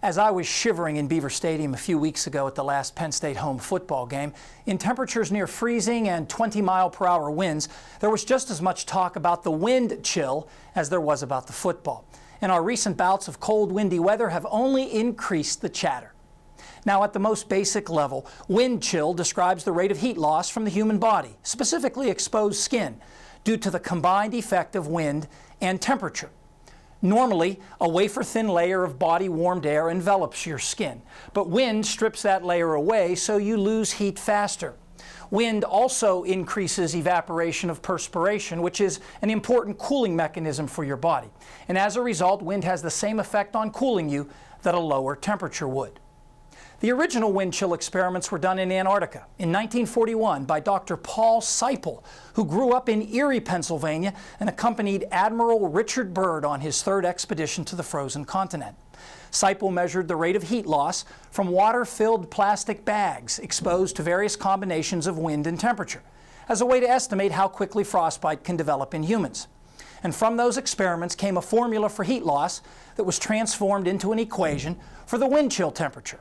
As I was shivering in Beaver Stadium a few weeks ago at the last Penn State home football game, in temperatures near freezing and 20-mile-per-hour winds, there was just as much talk about the wind chill as there was about the football. And our recent bouts of cold, windy weather have only increased the chatter. Now, at the most basic level, wind chill describes the rate of heat loss from the human body, specifically exposed skin, due to the combined effect of wind and temperature. Normally, a wafer-thin layer of body-warmed air envelops your skin, but wind strips that layer away, so you lose heat faster. Wind also increases evaporation of perspiration, which is an important cooling mechanism for your body. And as a result, wind has the same effect on cooling you that a lower temperature would. The original wind chill experiments were done in Antarctica in 1941 by Dr. Paul Seipel, who grew up in Erie, Pennsylvania, and accompanied Admiral Richard Byrd on his third expedition to the frozen continent. Seipel measured the rate of heat loss from water-filled plastic bags exposed to various combinations of wind and temperature, as a way to estimate how quickly frostbite can develop in humans. And from those experiments came a formula for heat loss that was transformed into an equation for the wind chill temperature.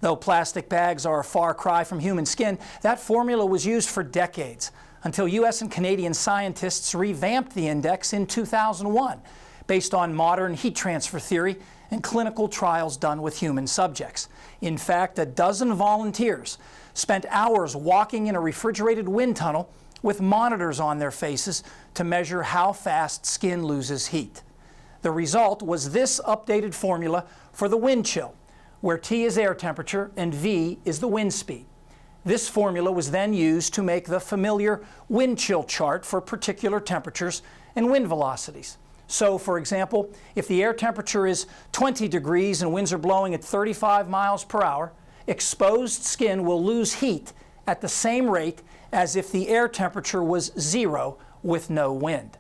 Though plastic bags are a far cry from human skin, that formula was used for decades, until U.S. and Canadian scientists revamped the index in 2001, based on modern heat transfer theory and clinical trials done with human subjects. In fact, a dozen volunteers spent hours walking in a refrigerated wind tunnel with monitors on their faces to measure how fast skin loses heat. The result was this updated formula for the wind chill, where T is air temperature and V is the wind speed. This formula was then used to make the familiar wind chill chart for particular temperatures and wind velocities. So, for example, if the air temperature is 20 degrees and winds are blowing at 35 miles per hour, exposed skin will lose heat at the same rate as if the air temperature was 0 with no wind.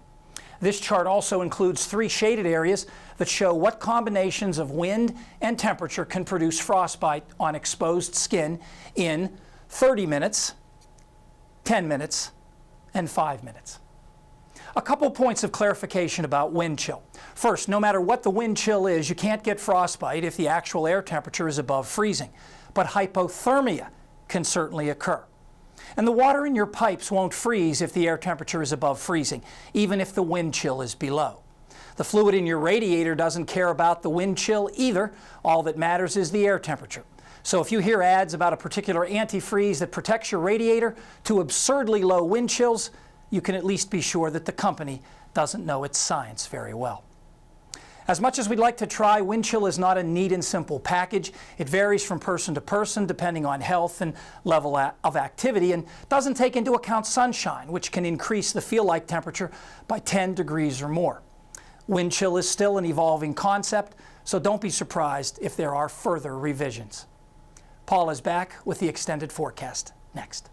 This chart also includes 3 shaded areas that show what combinations of wind and temperature can produce frostbite on exposed skin in 30 minutes, 10 minutes, and 5 minutes. A couple points of clarification about wind chill. First, no matter what the wind chill is, you can't get frostbite if the actual air temperature is above freezing, but hypothermia can certainly occur. And the water in your pipes won't freeze if the air temperature is above freezing, even if the wind chill is below. The fluid in your radiator doesn't care about the wind chill either. All that matters is the air temperature. So if you hear ads about a particular antifreeze that protects your radiator to absurdly low wind chills, you can at least be sure that the company doesn't know its science very well. As much as we'd like to try, wind chill is not a neat and simple package. It varies from person to person depending on health and level of activity, and doesn't take into account sunshine, which can increase the feel-like temperature by 10 degrees or more. Wind chill is still an evolving concept, so don't be surprised if there are further revisions. Paul is back with the extended forecast next.